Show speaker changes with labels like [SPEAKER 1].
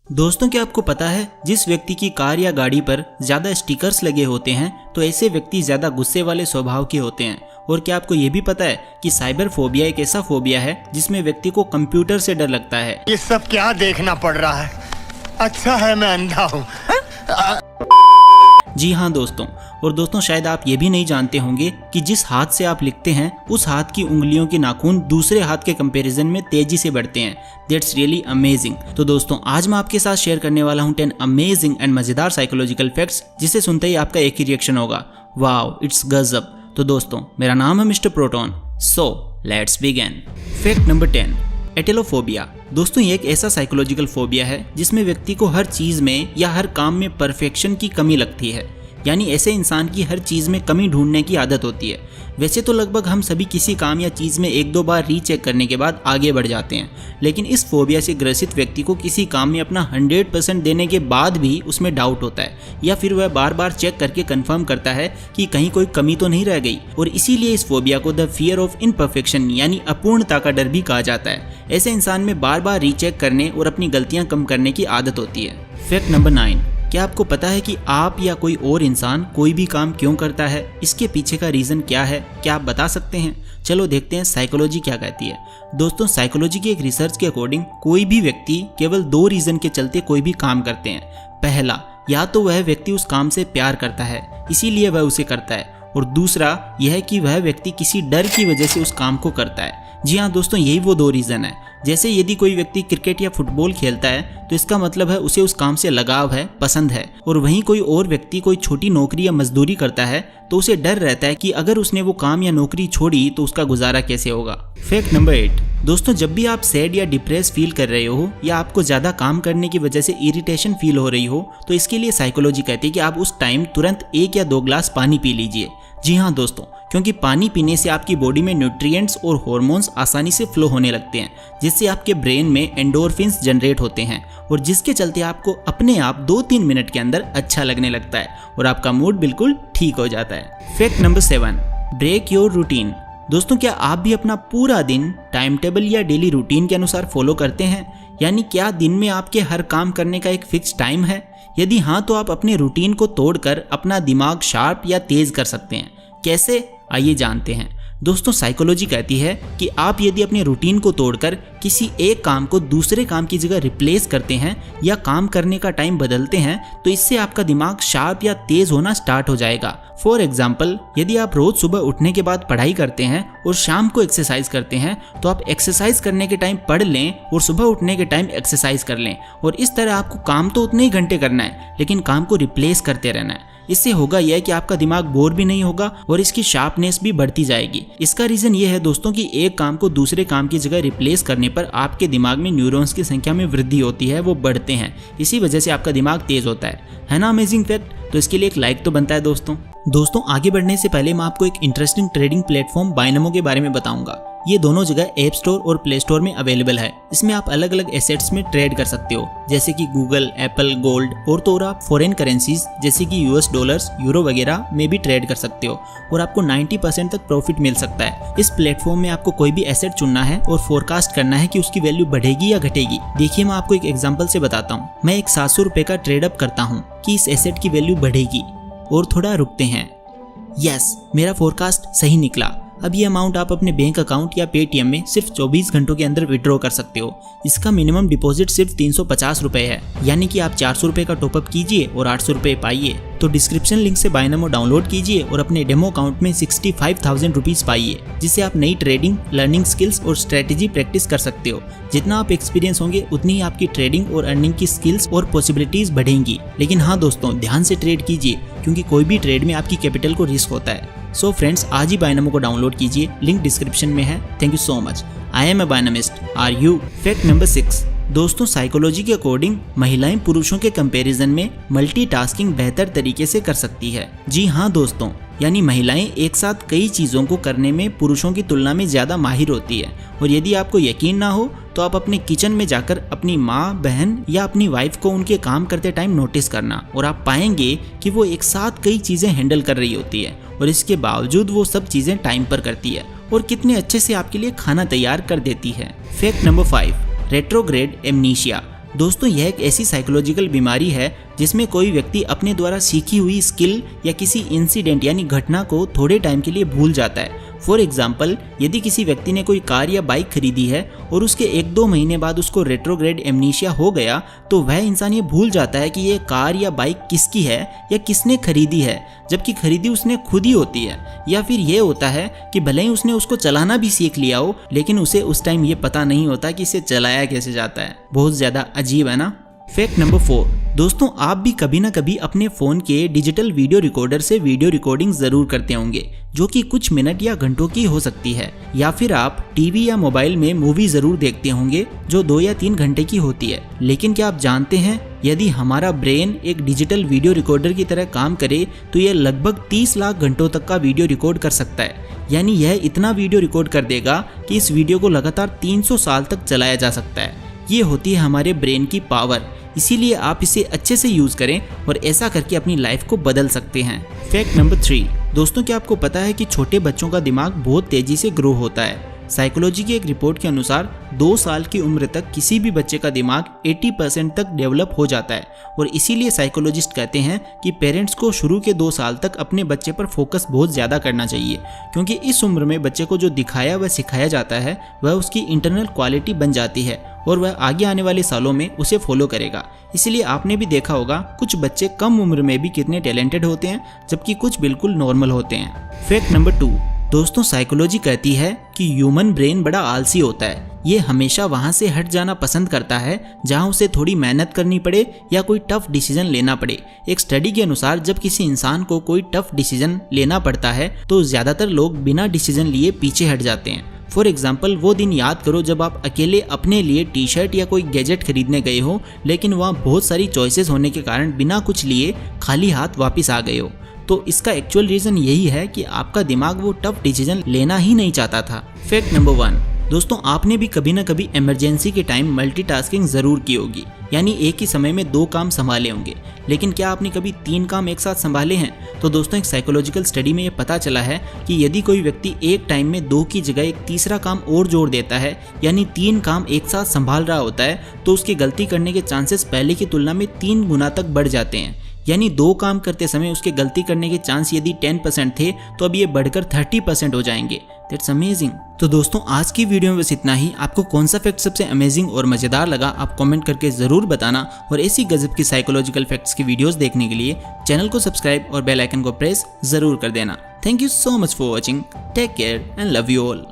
[SPEAKER 1] दोस्तों, क्या आपको पता है जिस व्यक्ति की कार या गाड़ी पर ज्यादा स्टिकर्स लगे होते हैं तो ऐसे व्यक्ति ज्यादा गुस्से वाले स्वभाव के होते हैं। और क्या आपको ये भी पता है कि साइबर फोबिया एक ऐसा फोबिया है जिसमें व्यक्ति को कंप्यूटर से डर लगता है।
[SPEAKER 2] ये सब क्या देखना पड़ रहा है? अच्छा है मैं अंधा हूँ।
[SPEAKER 1] जी हाँ दोस्तों, और दोस्तों शायद आप ये भी नहीं जानते होंगे कि जिस हाथ से आप लिखते हैं उस हाथ की उंगलियों के नाखून दूसरे हाथ के कंपैरिजन में तेजी से बढ़ते हैं। That's really amazing. तो दोस्तों आज मैं आपके साथ शेयर करने वाला हूँ 10 अमेजिंग एंड मजेदार साइकोलॉजिकल फैक्ट्स, जिसे सुनते ही आपका एक ही रिएक्शन होगा, वाओ इट्स गजब। तो दोस्तों मेरा नाम है mister proton, so let's begin. Fact number 10, एटेलोफोबिया। दोस्तों ये एक ऐसा साइकोलॉजिकल फोबिया है जिसमें व्यक्ति को हर चीज में या हर काम में परफेक्शन की कमी लगती है। यानी ऐसे इंसान की हर चीज में कमी ढूंढने की आदत होती है। वैसे तो लगभग हम सभी किसी काम या चीज में एक दो बार रीचेक करने के बाद आगे बढ़ जाते हैं, लेकिन इस फोबिया से ग्रसित व्यक्ति को किसी काम में अपना 100% देने के बाद भी उसमें डाउट होता है, या फिर वह बार बार चेक करके कंफर्म करता है कि कहीं कोई कमी तो नहीं रह गई। और इसीलिए इस फोबिया को द फियर ऑफ इम्परफेक्शन यानी अपूर्णता का डर भी कहा जाता है। ऐसे इंसान में बार बार रीचेक करने और अपनी गलतियां कम करने की आदत होती है। फैक्ट नंबर 9, क्या आपको पता है कि आप या कोई और इंसान कोई भी काम क्यों करता है? इसके पीछे का रीजन क्या है? क्या आप बता सकते हैं? चलो देखते हैं साइकोलॉजी क्या कहती है। दोस्तों साइकोलॉजी की एक रिसर्च के अकॉर्डिंग कोई भी व्यक्ति केवल 2 रीजन के चलते कोई भी काम करते हैं। पहला, या तो वह व्यक्ति उस काम से प्यार करता है इसीलिए वह उसे करता है, और दूसरा यह है कि वह व्यक्ति किसी डर की वजह से उस काम को करता है। जी हाँ दोस्तों, यही वो 2 रीजन है। जैसे यदि कोई व्यक्ति क्रिकेट या फुटबॉल खेलता है तो इसका मतलब है उसे उस काम से लगाव है, पसंद है। और वहीं कोई और व्यक्ति कोई छोटी नौकरी या मजदूरी करता है तो उसे डर रहता है कि अगर उसने वो काम या नौकरी छोड़ी तो उसका गुजारा कैसे होगा। फैक्ट नंबर 8, दोस्तों जब भी आप सैड या डिप्रेस फील कर रहे हो या आपको ज्यादा काम करने की वजह से इरिटेशन फील हो रही हो तो इसके लिए साइकोलॉजी कहती है कि आप उस टाइम तुरंत 1 या 2 ग्लास पानी पी लीजिए। जी हाँ दोस्तों, क्योंकि पानी पीने से आपकी बॉडी में न्यूट्रिएंट्स और हार्मोन्स आसानी से फ्लो होने लगते हैं, जिससे आपके ब्रेन में एंडोर्फिन्स जनरेट होते हैं और जिसके चलते आपको अपने आप 2-3 मिनट के अंदर अच्छा लगने लगता है और आपका मूड बिल्कुल ठीक हो जाता है। Fact number 7, break your routine. दोस्तों क्या आप भी अपना पूरा दिन टाइम टेबल या डेली रूटीन के अनुसार फॉलो करते हैं? यानी क्या दिन में आपके हर काम करने का एक फिक्स टाइम है? यदि हाँ तो आप अपने रूटीन को तोड़कर अपना दिमाग शार्प या तेज कर सकते हैं। कैसे? आइए जानते हैं। दोस्तों साइकोलॉजी कहती है कि आप यदि अपने रूटीन को तोड़कर किसी एक काम को दूसरे काम की जगह रिप्लेस करते हैं या काम करने का टाइम बदलते हैं तो इससे आपका दिमाग शार्प या तेज होना स्टार्ट हो जाएगा। फॉर एग्जाम्पल, यदि आप रोज सुबह उठने के बाद पढ़ाई करते हैं और शाम को एक्सरसाइज करते हैं तो आप एक्सरसाइज करने के टाइम पढ़ लें और सुबह उठने के टाइम एक्सरसाइज कर लें, और इस तरह आपको काम तो उतने ही घंटे करना है लेकिन काम को रिप्लेस करते रहना है। इससे होगा यह कि आपका दिमाग बोर भी नहीं होगा और इसकी शार्पनेस भी बढ़ती जाएगी। इसका रीजन ये है दोस्तों कि एक काम को दूसरे काम की जगह रिप्लेस करने पर आपके दिमाग में न्यूरॉन्स की संख्या में वृद्धि होती है, वो बढ़ते हैं। इसी वजह से आपका दिमाग तेज होता है ना अमेजिंग फैक्ट? तो इसके लिए एक लाइक तो बनता है दोस्तों आगे बढ़ने से पहले मैं आपको एक इंटरेस्टिंग ट्रेडिंग प्लेटफॉर्म बाइनमो के बारे में बताऊंगा। ये दोनों जगह ऐप स्टोर और प्ले स्टोर में अवेलेबल है। इसमें आप अलग अलग एसेट्स में ट्रेड कर सकते हो, जैसे कि गूगल, एप्पल, गोल्ड, और तो और आप फॉरेन करेंसीज जैसे कि US डॉलर्स, यूरो वगैरह में भी ट्रेड कर सकते हो और आपको 90% तक प्रॉफिट मिल सकता है। इस प्लेटफॉर्म में आपको कोई भी एसेट चुनना है और फोरकास्ट करना है कि उसकी वैल्यू बढ़ेगी या घटेगी। देखिए मैं आपको एक एग्जाम्पल से बताता हूँ। मैं एक 700 रुपए का ट्रेड अप करता हूँ कि इस एसेट की वैल्यू बढ़ेगी, और थोड़ा रुकते हैं। यस, मेरा फोरकास्ट सही निकला। अब ये अमाउंट आप अपने बैंक अकाउंट या पेटीएम में सिर्फ 24 घंटों के अंदर विड्रॉ कर सकते हो। इसका मिनिमम डिपॉजिट सिर्फ 350 रुपए है, यानी कि आप 400 रुपए का टॉपअप कीजिए और 800 रुपए पाइए। तो डिस्क्रिप्शन लिंक से बाइनमो डाउनलोड कीजिए और अपने डेमो अकाउंट में 65,000 रुपीज पाइए, जिससे आप नई ट्रेडिंग, लर्निंग स्किल्स और स्ट्रेटेजी प्रैक्टिस कर सकते हो। जितना आप एक्सपीरियंस होंगे उतनी ही आपकी ट्रेडिंग और अर्निंग की स्किल्स और पॉसिबिलिटीज बढ़ेंगी। लेकिन हाँ दोस्तों, ध्यान से ट्रेड कीजिए क्योंकि कोई भी ट्रेड में आपकी कैपिटल को रिस्क होता है। सो फ्रेंड्स, आज ही बाइनमो को डाउनलोड कीजिए, लिंक डिस्क्रिप्शन में है। Thank you so much. I am a binemist, are you? Fact number 6, दोस्तों साइकोलॉजी के अकॉर्डिंग महिलाएं पुरुषों के कंपैरिजन में मल्टीटास्किंग बेहतर तरीके से कर सकती है। जी हाँ दोस्तों, यानी महिलाएं एक साथ कई चीजों को करने में पुरुषों की तुलना में ज्यादा माहिर होती है। और यदि आपको यकीन ना हो तो आप अपने किचन में जाकर अपनी माँ, बहन या अपनी वाइफ को उनके काम करते टाइम नोटिस करना, और आप पाएंगे कि वो एक साथ कई चीजें हैंडल कर रही होती है और इसके बावजूद वो सब चीजें टाइम पर करती है और कितने अच्छे से आपके लिए खाना तैयार कर देती है। Fact number 5, retrograde amnesia. दोस्तों यह एक ऐसी साइकोलॉजिकल बीमारी है जिसमें कोई व्यक्ति अपने द्वारा सीखी हुई स्किल या किसी इंसिडेंट यानी घटना को थोड़े टाइम के लिए भूल जाता है। फॉर एग्जाम्पल, यदि किसी व्यक्ति ने कोई कार या बाइक खरीदी है और उसके 1-2 महीने बाद उसको रेट्रोग्रेड एमनीशिया हो गया, तो वह इंसान ये भूल जाता है कि ये कार या बाइक किसकी है या किसने खरीदी है, जबकि खरीदी उसने खुद ही होती है। या फिर ये होता है कि भले ही उसने उसको चलाना भी सीख लिया हो, लेकिन उसे उस टाइम ये पता नहीं होता कि इसे चलाया कैसे जाता है। बहुत ज़्यादा अजीब है ना। फैक्ट नंबर 4, दोस्तों आप भी कभी ना कभी अपने फ़ोन के डिजिटल वीडियो रिकॉर्डर से वीडियो रिकॉर्डिंग ज़रूर करते होंगे, जो कि कुछ मिनट या घंटों की हो सकती है। या फिर आप टीवी या मोबाइल में मूवी ज़रूर देखते होंगे जो 2 या 3 घंटे की होती है। लेकिन क्या आप जानते हैं, यदि हमारा ब्रेन एक डिजिटल वीडियो रिकॉर्डर की तरह काम करे तो यह लगभग 30 लाख घंटों तक का वीडियो रिकॉर्ड कर सकता है। यानी यह इतना वीडियो रिकॉर्ड कर देगा कि इस वीडियो को लगातार 300 साल तक चलाया जा सकता है। ये होती है हमारे ब्रेन की पावर, इसीलिए आप इसे अच्छे से यूज़ करें और ऐसा करके अपनी लाइफ को बदल सकते हैं। फैक्ट नंबर 3, दोस्तों क्या आपको पता है कि छोटे बच्चों का दिमाग बहुत तेज़ी से ग्रो होता है। साइकोलॉजी की एक रिपोर्ट के अनुसार 2 साल की उम्र तक किसी भी बच्चे का दिमाग 80% तक डेवलप हो जाता है और इसीलिए साइकोलॉजिस्ट कहते हैं कि पेरेंट्स को शुरू के 2 साल तक अपने बच्चे पर फोकस बहुत ज़्यादा करना चाहिए, क्योंकि इस उम्र में बच्चे को जो दिखाया व सिखाया जाता है वह उसकी इंटरनल क्वालिटी बन जाती है और वह आगे आने वाले सालों में उसे फॉलो करेगा। इसीलिए आपने भी देखा होगा कुछ बच्चे कम उम्र में भी कितने टैलेंटेड होते हैं, जबकि कुछ बिल्कुल नॉर्मल होते हैं। फैक्ट नंबर 2, दोस्तों साइकोलॉजी कहती है कि ह्यूमन ब्रेन बड़ा आलसी होता है। ये हमेशा वहाँ से हट जाना पसंद करता है जहाँ उसे थोड़ी मेहनत करनी पड़े या कोई टफ डिसीजन लेना पड़े। एक स्टडी के अनुसार जब किसी इंसान को कोई टफ डिसीजन लेना पड़ता है तो ज़्यादातर लोग बिना डिसीजन लिए पीछे हट जाते हैं। फॉर एग्जाम्पल, वो दिन याद करो जब आप अकेले अपने लिए टी शर्ट या कोई गैजेट खरीदने गए हो, लेकिन वहाँ बहुत सारी चॉइसेस होने के कारण बिना कुछ लिए खाली हाथ वापस आ गए हो। तो इसका एक्चुअल रीज़न यही है कि आपका दिमाग वो टफ डिसीजन लेना ही नहीं चाहता था। फैक्ट नंबर 1, दोस्तों आपने भी कभी ना कभी इमरजेंसी के टाइम मल्टीटास्किंग ज़रूर की होगी, यानी एक ही समय में 2 काम संभाले होंगे। लेकिन क्या आपने कभी 3 काम एक साथ संभाले हैं? तो दोस्तों एक साइकोलॉजिकल स्टडी में ये पता चला है कि यदि कोई व्यक्ति एक टाइम में 2 की जगह एक तीसरा काम और जोड़ देता है, यानी 3 काम एक साथ संभाल रहा होता है, तो उसके गलती करने के चांसेस पहले की तुलना में 3 गुना तक बढ़ जाते हैं। यानी 2 काम करते समय उसके गलती करने के चांस यदि 10% थे तो अब ये बढ़कर 30% हो जाएंगे। That's amazing. तो दोस्तों आज की वीडियो में बस इतना ही। आपको कौन सा फैक्ट सबसे अमेजिंग और मज़ेदार लगा आप कमेंट करके ज़रूर बताना, और ऐसी गजब की साइकोलॉजिकल फैक्ट्स की वीडियोस देखने के लिए चैनल को सब्सक्राइब और बेल आइकन को प्रेस ज़रूर कर देना। Thank you so much for watching. Take care and love you all.